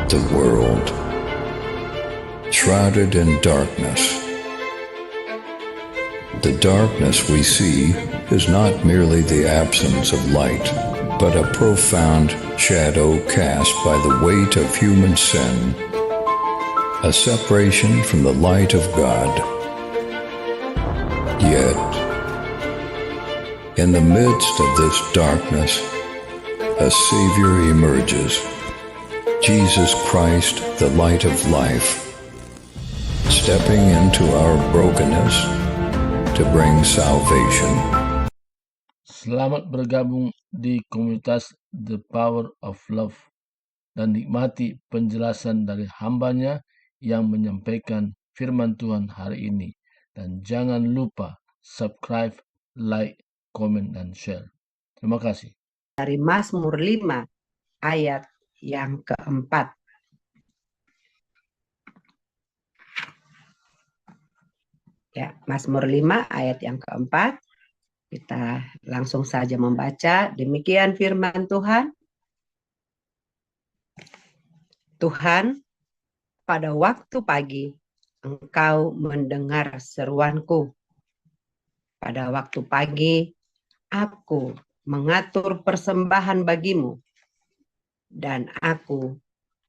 the world, shrouded in darkness. The darkness we see is not merely the absence of light, but a profound shadow cast by the weight of human sin, a separation from the light of God. Yet, in the midst of this darkness, a Savior emerges, Jesus Christ, the light of life, stepping into our brokenness to bring salvation. Selamat bergabung di komunitas The Power of Love dan nikmati penjelasan dari hambanya yang menyampaikan firman Tuhan hari ini. Dan jangan lupa subscribe, like, komen, dan share. Terima kasih. Dari Mazmur 5 ayat yang keempat. Ya, Mazmur 5 ayat yang keempat. Kita langsung saja membaca. Demikian firman Tuhan. Tuhan, pada waktu pagi Engkau mendengar seruanku. Pada waktu pagi aku mengatur persembahan bagimu, dan aku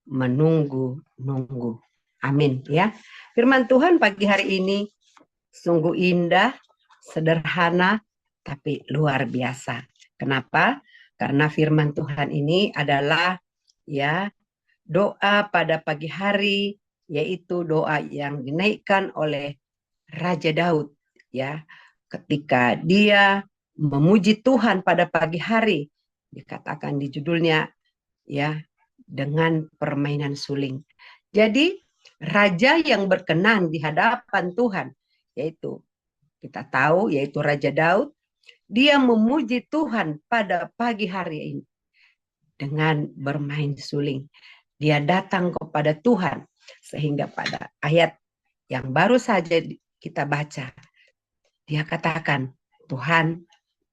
menunggu-nunggu. Amin ya. Firman Tuhan pagi hari ini sungguh indah, sederhana, tapi luar biasa. Kenapa? Karena firman Tuhan ini adalah ya doa pada pagi hari, yaitu doa yang dinaikkan oleh Raja Daud ya, ketika dia memuji Tuhan pada pagi hari, dikatakan di judulnya ya, dengan permainan suling. Jadi raja yang berkenan di hadapan Tuhan, yaitu kita tahu yaitu Raja Daud, dia memuji Tuhan pada pagi hari ini dengan bermain suling. Dia datang kepada Tuhan, sehingga pada ayat yang baru saja kita baca, dia katakan, Tuhan,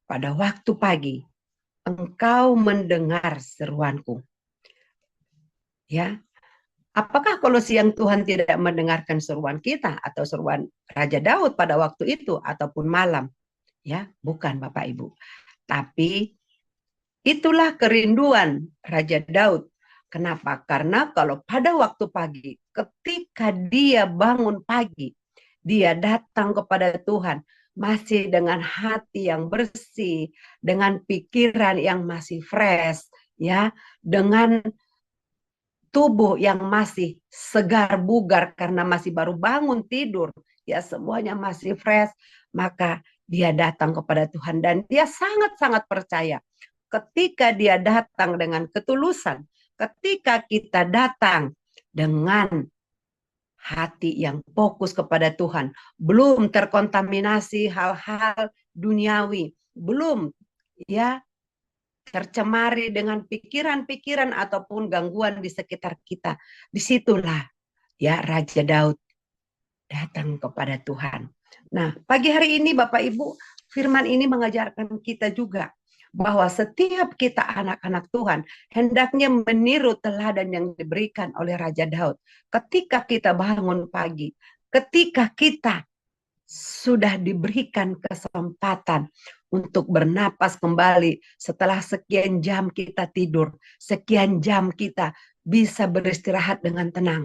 pada waktu pagi Engkau mendengar seruanku. Ya, apakah kalau siang Tuhan tidak mendengarkan seruan kita atau seruan Raja Daud pada waktu itu ataupun malam? Ya, bukan Bapak Ibu. Tapi itulah kerinduan Raja Daud. Kenapa? Karena kalau pada waktu pagi, ketika dia bangun pagi, dia datang kepada Tuhan masih dengan hati yang bersih, dengan pikiran yang masih fresh, ya, dengan tubuh yang masih segar bugar karena masih baru bangun tidur, ya semuanya masih fresh, maka dia datang kepada Tuhan dan dia sangat-sangat percaya. Ketika dia datang dengan ketulusan, ketika kita datang dengan hati yang fokus kepada Tuhan, belum terkontaminasi hal-hal duniawi, belum ya tercemari dengan pikiran-pikiran ataupun gangguan di sekitar kita. Disitulah ya Raja Daud datang kepada Tuhan. Nah, pagi hari ini Bapak Ibu, firman ini mengajarkan kita juga bahwa setiap kita anak-anak Tuhan hendaknya meniru teladan yang diberikan oleh Raja Daud. Ketika kita bangun pagi, ketika kita sudah diberikan kesempatan untuk bernapas kembali setelah sekian jam kita tidur, sekian jam kita bisa beristirahat dengan tenang.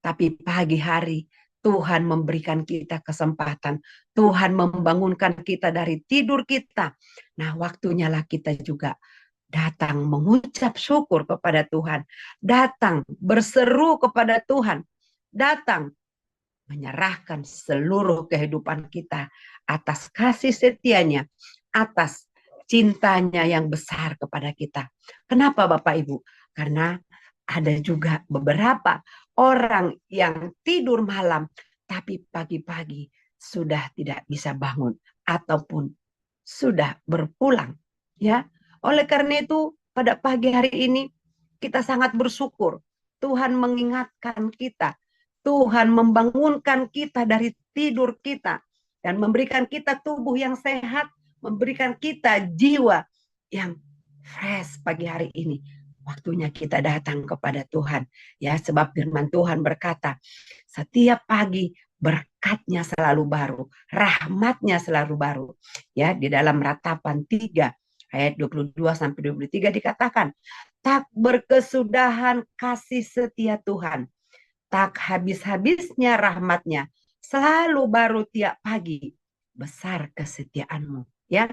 Tapi pagi hari Tuhan memberikan kita kesempatan. Tuhan membangunkan kita dari tidur kita. Nah, waktunya lah kita juga datang mengucap syukur kepada Tuhan. Datang berseru kepada Tuhan. Datang menyerahkan seluruh kehidupan kita atas kasih setianya, atas cintanya yang besar kepada kita. Kenapa Bapak Ibu? Karena ada juga beberapa orang yang tidur malam tapi pagi-pagi sudah tidak bisa bangun ataupun sudah berpulang, ya. Oleh karena itu pada pagi hari ini kita sangat bersyukur Tuhan mengingatkan kita, Tuhan membangunkan kita dari tidur kita dan memberikan kita tubuh yang sehat, memberikan kita jiwa yang fresh pagi hari ini. waktunya kita datang kepada Tuhan. Ya, sebab firman Tuhan berkata, setiap pagi berkatnya selalu baru, rahmatnya selalu baru. Ya, di dalam Ratapan 3 ayat 22 sampai 23 dikatakan, tak berkesudahan kasih setia Tuhan, tak habis-habisnya rahmatnya, selalu baru tiap pagi, besar kesetiaanmu. Ya,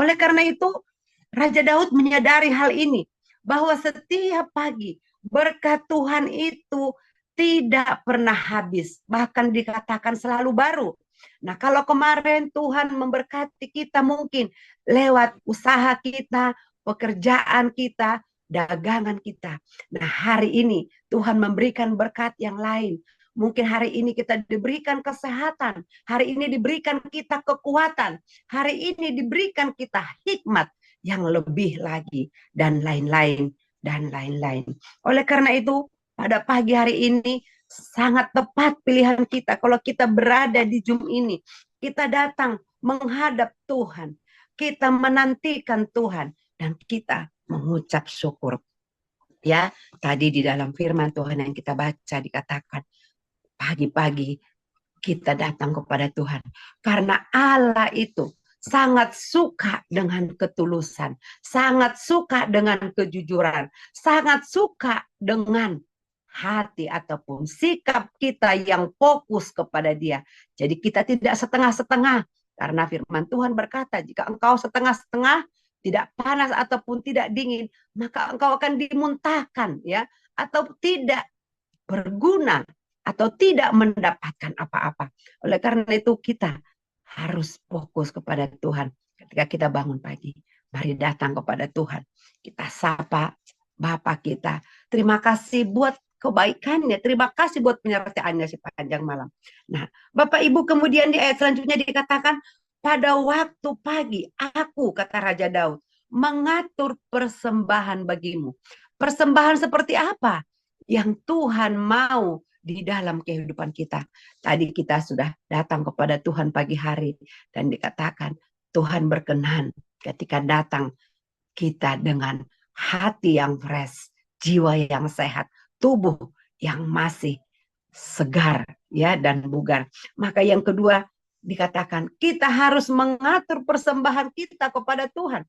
oleh karena itu Raja Daud menyadari hal ini, bahwa setiap pagi berkat Tuhan itu tidak pernah habis, bahkan dikatakan selalu baru. Nah, kalau kemarin Tuhan memberkati kita mungkin lewat usaha kita, pekerjaan kita, dagangan kita. Nah, hari ini Tuhan memberikan berkat yang lain. Mungkin hari ini kita diberikan kesehatan, hari ini diberikan kita kekuatan, hari ini diberikan kita hikmat yang lebih lagi, dan lain-lain, dan lain-lain. Oleh karena itu, pada pagi hari ini sangat tepat pilihan kita. Kalau kita berada di Zoom ini, kita datang menghadap Tuhan, kita menantikan Tuhan, dan kita mengucap syukur. Ya, tadi di dalam firman Tuhan yang kita baca dikatakan, pagi-pagi kita datang kepada Tuhan. Karena Allah itu sangat suka dengan ketulusan, sangat suka dengan kejujuran, sangat suka dengan hati ataupun sikap kita yang fokus kepada Dia. Jadi kita tidak setengah-setengah, karena firman Tuhan berkata, jika engkau setengah-setengah, tidak panas ataupun tidak dingin, maka engkau akan dimuntahkan, ya, atau tidak berguna, atau tidak mendapatkan apa-apa. Oleh karena itu kita harus fokus kepada Tuhan. Ketika kita bangun pagi, mari datang kepada Tuhan. Kita sapa Bapa kita. Terima kasih buat kebaikannya. Terima kasih buat penyertaannya sepanjang malam. Nah, Bapak Ibu, kemudian di ayat selanjutnya dikatakan, pada waktu pagi aku, kata Raja Daud, mengatur persembahan bagimu. Persembahan seperti apa yang Tuhan mau di dalam kehidupan kita? Tadi kita sudah datang kepada Tuhan pagi hari, dan dikatakan Tuhan berkenan ketika datang kita dengan hati yang fresh, jiwa yang sehat, tubuh yang masih segar, ya, dan bugar. Maka yang kedua dikatakan kita harus mengatur persembahan kita kepada Tuhan.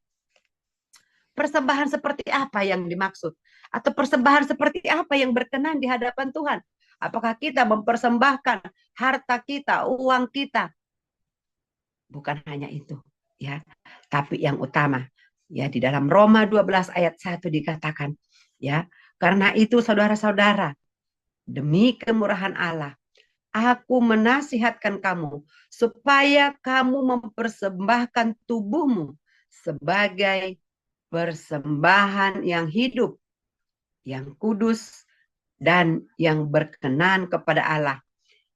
Persembahan seperti apa yang dimaksud? Atau persembahan seperti apa yang berkenan di hadapan Tuhan? Apakah kita mempersembahkan harta kita, uang kita? Bukan hanya itu, ya. Tapi yang utama, ya, di dalam Roma 12 ayat 1 dikatakan, ya, karena itu saudara-saudara, demi kemurahan Allah, aku menasihatkan kamu supaya kamu mempersembahkan tubuhmu sebagai persembahan yang hidup, yang kudus, dan yang berkenan kepada Allah.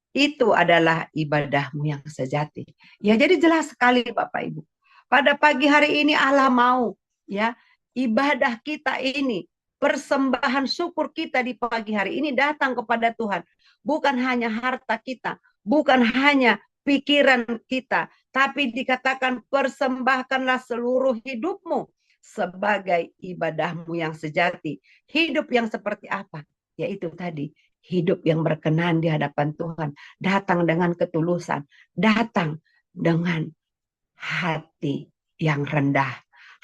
Itu adalah ibadahmu yang sejati. Ya, jadi jelas sekali Bapak Ibu. Pada pagi hari ini Allah mau, ya, ibadah kita ini, persembahan syukur kita di pagi hari ini datang kepada Tuhan. Bukan hanya harta kita, bukan hanya pikiran kita, tapi dikatakan persembahkanlah seluruh hidupmu sebagai ibadahmu yang sejati. Hidup yang seperti apa? Yaitu tadi, hidup yang berkenan di hadapan Tuhan. Datang dengan ketulusan, datang dengan hati yang rendah,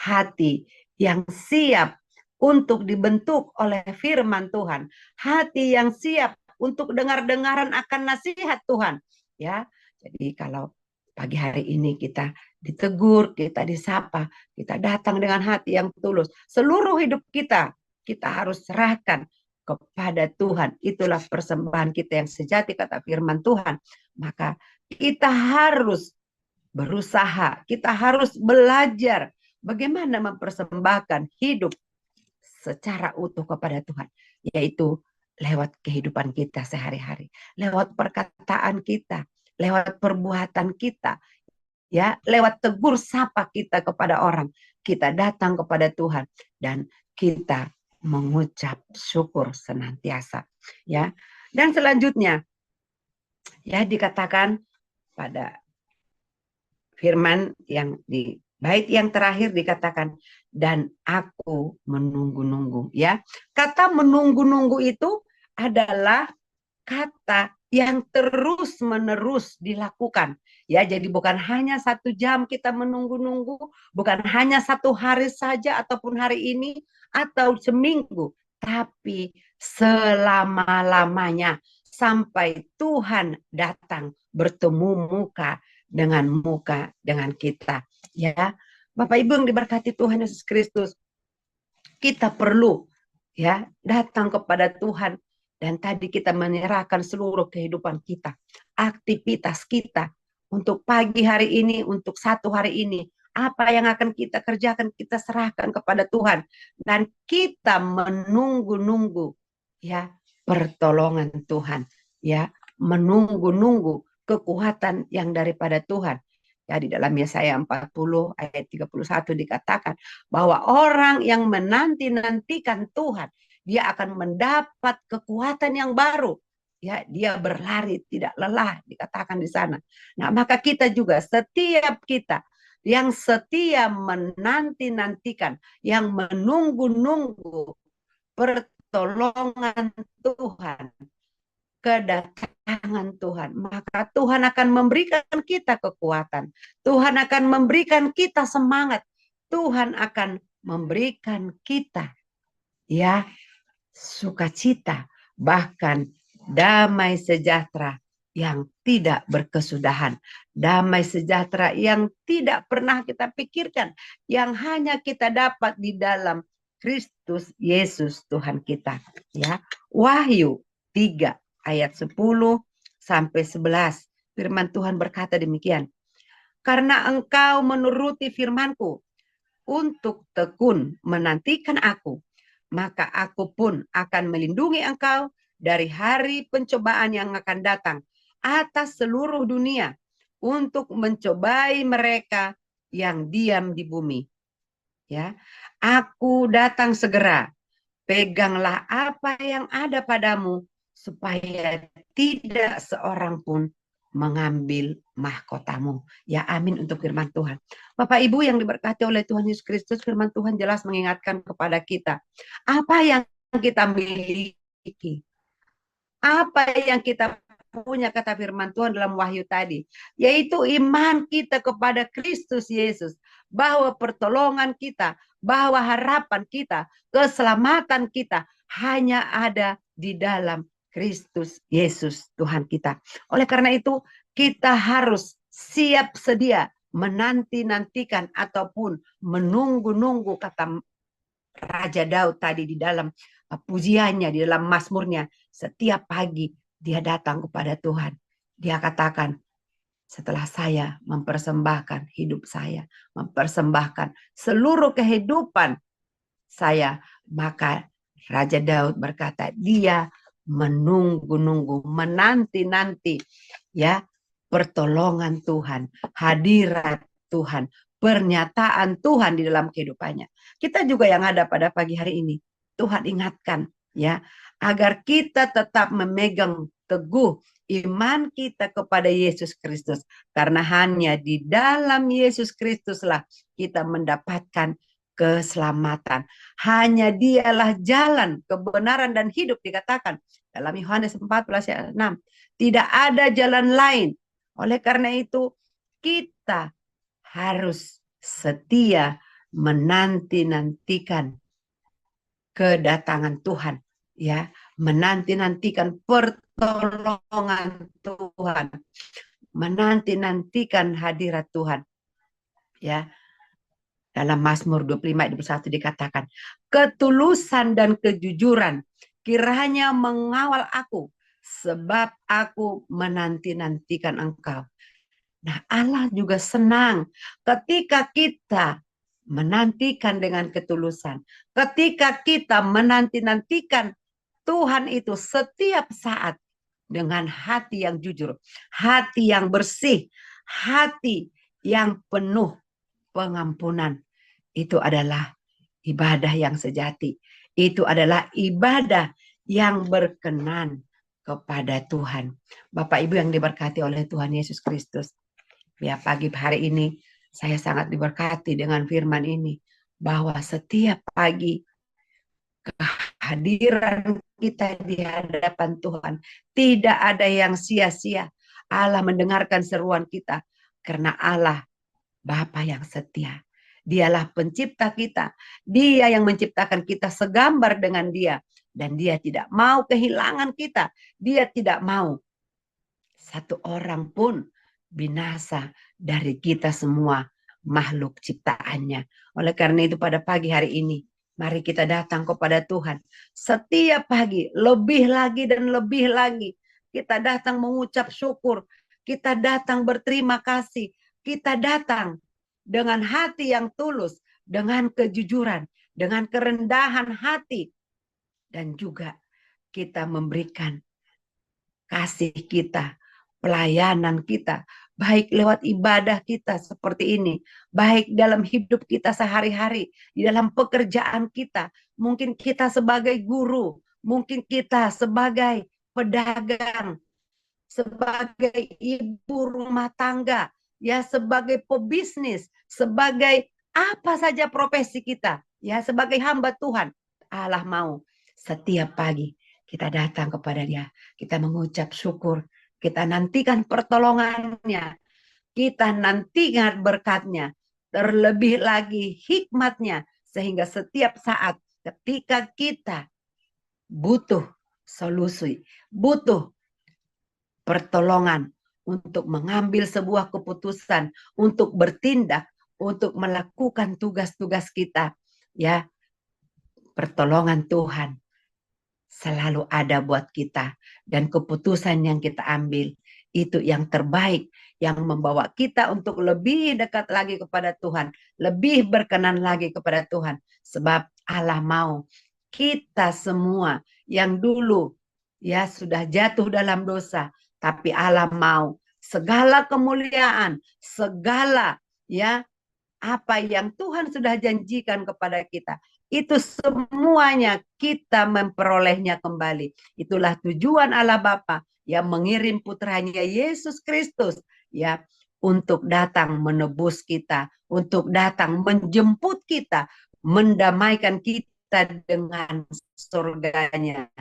hati yang siap untuk dibentuk oleh firman Tuhan, hati yang siap untuk dengar-dengaran akan nasihat Tuhan. Ya, jadi kalau pagi hari ini kita ditegur, kita disapa, kita datang dengan hati yang tulus, seluruh hidup kita harus serahkan kepada Tuhan. Itulah persembahan kita yang sejati, kata firman Tuhan. Maka kita harus berusaha, kita harus belajar bagaimana mempersembahkan hidup secara utuh kepada Tuhan, yaitu lewat kehidupan kita sehari-hari, lewat perkataan kita, lewat perbuatan kita, ya, lewat tegur sapa kita kepada orang. Kita datang kepada Tuhan dan kita mengucap syukur senantiasa, ya. Dan selanjutnya, ya, dikatakan pada firman yang di bait yang terakhir dikatakan, dan aku menunggu-nunggu menunggu, ya. Kata menunggu-nunggu itu adalah kata yang terus-menerus dilakukan. Ya, jadi bukan hanya 1 jam kita menunggu-nunggu, bukan hanya 1 hari saja ataupun hari ini atau seminggu, tapi selama-lamanya sampai Tuhan datang bertemu muka dengan kita. Ya, Bapak Ibu yang diberkati Tuhan Yesus Kristus, kita perlu ya datang kepada Tuhan. Dan tadi kita menyerahkan seluruh kehidupan kita, aktivitas kita untuk pagi hari ini, untuk 1 hari ini. Apa yang akan kita kerjakan, kita serahkan kepada Tuhan. Dan kita menunggu-nunggu ya pertolongan Tuhan. Ya, menunggu-nunggu kekuatan yang daripada Tuhan. Ya, di dalam Yesaya 40 ayat 31 dikatakan bahwa orang yang menanti-nantikan Tuhan, dia akan mendapat kekuatan yang baru. Ya, dia berlari tidak lelah, dikatakan di sana. Nah, maka kita juga, setiap kita yang setia menanti-nantikan, yang menunggu-nunggu pertolongan Tuhan, kedatangan Tuhan, maka Tuhan akan memberikan kita kekuatan. Tuhan akan memberikan kita semangat. Tuhan akan memberikan kita ya sukacita, bahkan damai sejahtera yang tidak berkesudahan, damai sejahtera yang tidak pernah kita pikirkan, yang hanya kita dapat di dalam Kristus Yesus Tuhan kita. Ya, Wahyu 3 ayat 10 sampai 11. Firman Tuhan berkata demikian. Karena engkau menuruti firman-Ku untuk tekun menantikan Aku, maka Aku pun akan melindungi engkau dari hari pencobaan yang akan datang atas seluruh dunia untuk mencobai mereka yang diam di bumi. Ya, Aku datang segera. Peganglah apa yang ada padamu supaya tidak seorang pun mengambil mahkotamu. Ya, amin untuk firman Tuhan. Bapak Ibu yang diberkati oleh Tuhan Yesus Kristus, firman Tuhan jelas mengingatkan kepada kita apa yang kita miliki, apa yang kita punya, kata firman Tuhan dalam Wahyu tadi, yaitu iman kita kepada Kristus Yesus, bahwa pertolongan kita, bahwa harapan kita, keselamatan kita hanya ada di dalam Kristus Yesus Tuhan kita. Oleh karena itu kita harus siap sedia menanti-nantikan ataupun menunggu-nunggu, kata Raja Daud tadi di dalam pujiannya, di dalam mazmurnya. Setiap pagi dia datang kepada Tuhan. Dia katakan, setelah saya mempersembahkan hidup saya, mempersembahkan seluruh kehidupan saya, maka Raja Daud berkata, dia menunggu-nunggu, menanti-nanti ya pertolongan Tuhan, hadirat Tuhan, pernyataan Tuhan di dalam kehidupannya. Kita juga yang ada pada pagi hari ini, Tuhan ingatkan ya, agar kita tetap memegang teguh iman kita kepada Yesus Kristus. Karena hanya di dalam Yesus Kristuslah kita mendapatkan keselamatan. Hanya dialah jalan, kebenaran, dan hidup, dikatakan dalam Yohanes 14 ayat 6. Tidak ada jalan lain. Oleh karena itu, kita harus setia menanti-nantikan kedatangan Tuhan. Ya, menanti-nantikan pertolongan Tuhan. Menanti-nantikan hadirat Tuhan. Ya, dalam Mazmur 25 ayat 21 dikatakan, ketulusan dan kejujuran kiranya mengawal aku, sebab aku menanti-nantikan Engkau. Nah, Allah juga senang ketika kita menantikan dengan ketulusan. Ketika kita menanti-nantikan Tuhan itu setiap saat dengan hati yang jujur, hati yang bersih, hati yang penuh pengampunan. Itu adalah ibadah yang sejati. Itu adalah ibadah yang berkenan kepada Tuhan. Bapak Ibu yang diberkati oleh Tuhan Yesus Kristus. Ya, pagi hari ini saya sangat diberkati dengan firman ini, bahwa setiap pagi Kehadiran kita di hadapan Tuhan tidak ada yang sia-sia. Allah mendengarkan seruan kita karena Allah Bapa yang setia. Dialah pencipta kita. Dia yang menciptakan kita segambar dengan Dia. Dan Dia tidak mau kehilangan kita. Dia tidak mau satu orang pun binasa dari kita semua makhluk ciptaannya. Oleh karena itu pada pagi hari ini, mari kita datang kepada Tuhan. Setiap pagi, lebih lagi dan lebih lagi. Kita datang mengucap syukur. Kita datang berterima kasih. Kita datang dengan hati yang tulus, dengan kejujuran, dengan kerendahan hati. Dan juga kita memberikan kasih kita, pelayanan kita, baik lewat ibadah kita seperti ini, baik dalam hidup kita sehari-hari, di dalam pekerjaan kita, mungkin kita sebagai guru, mungkin kita sebagai pedagang, sebagai ibu rumah tangga, ya sebagai pebisnis, sebagai apa saja profesi kita, ya sebagai hamba Tuhan. Allah mau setiap pagi kita datang kepada Dia, kita mengucap syukur, kita nantikan pertolongannya, kita nantikan berkatnya, terlebih lagi hikmatnya, sehingga setiap saat ketika kita butuh solusi, butuh pertolongan untuk mengambil sebuah keputusan, untuk bertindak, untuk melakukan tugas-tugas kita, ya pertolongan Tuhan selalu ada buat kita, dan keputusan yang kita ambil itu yang terbaik, yang membawa kita untuk lebih dekat lagi kepada Tuhan, lebih berkenan lagi kepada Tuhan, sebab Allah mau kita semua yang dulu ya sudah jatuh dalam dosa, tapi Allah mau segala kemuliaan, segala ya apa yang Tuhan sudah janjikan kepada kita, itu semuanya kita memperolehnya kembali. Itulah tujuan Allah Bapa yang mengirim putranya Yesus Kristus ya untuk datang menebus kita, untuk datang menjemput kita, mendamaikan kita dengan surganya,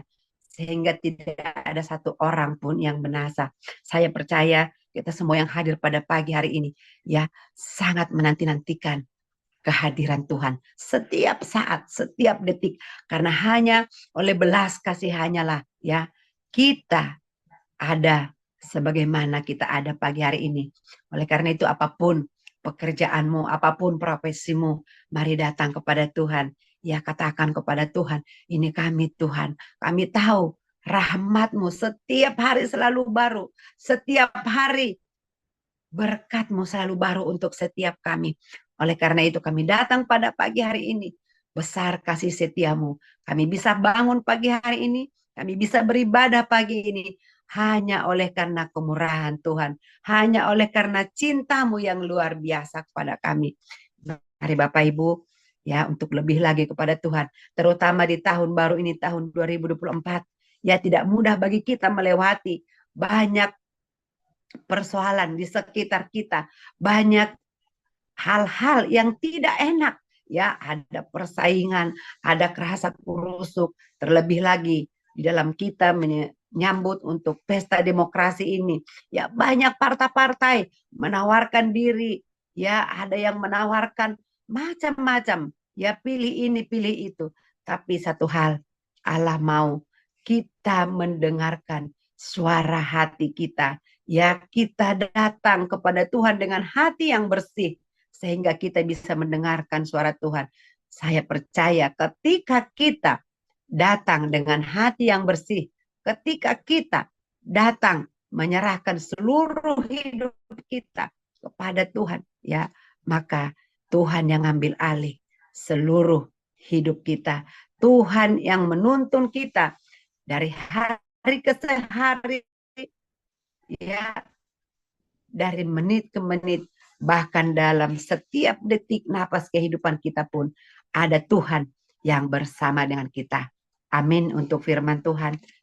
sehingga tidak ada satu orang pun yang binasa. Saya percaya kita semua yang hadir pada pagi hari ini ya sangat menanti-nantikan kehadiran Tuhan setiap saat, setiap detik, karena hanya oleh belas kasihannya lah ya kita ada sebagaimana kita ada pagi hari ini. Oleh karena itu apapun pekerjaanmu, apapun profesimu, mari datang kepada Tuhan. Ya katakan kepada Tuhan, ini kami Tuhan, kami tahu rahmat-Mu setiap hari selalu baru, setiap hari berkat-Mu selalu baru untuk setiap kami. Oleh karena itu kami datang pada pagi hari ini. Besar kasih setia-Mu. Kami bisa bangun pagi hari ini. Kami bisa beribadah pagi ini. Hanya oleh karena kemurahan Tuhan. Hanya oleh karena cinta-Mu yang luar biasa kepada kami. Mari Bapak Ibu, ya untuk lebih lagi kepada Tuhan. Terutama di tahun baru ini, tahun 2024. Ya tidak mudah bagi kita melewati banyak persoalan di sekitar kita. Banyak hal-hal yang tidak enak, ya ada persaingan, ada kerasa kurusuk, terlebih lagi di dalam kita menyambut untuk pesta demokrasi ini, ya banyak partai-partai menawarkan diri, ya ada yang menawarkan macam-macam, ya pilih ini pilih itu, tapi satu hal, Allah mau kita mendengarkan suara hati kita, ya kita datang kepada Tuhan dengan hati yang bersih, sehingga kita bisa mendengarkan suara Tuhan. Saya percaya ketika kita datang dengan hati yang bersih, ketika kita datang menyerahkan seluruh hidup kita kepada Tuhan, ya maka Tuhan yang ambil alih seluruh hidup kita. Tuhan yang menuntun kita dari hari ke hari, ya dari menit ke menit, bahkan dalam setiap detik napas kehidupan kita pun ada Tuhan yang bersama dengan kita. Amin untuk firman Tuhan.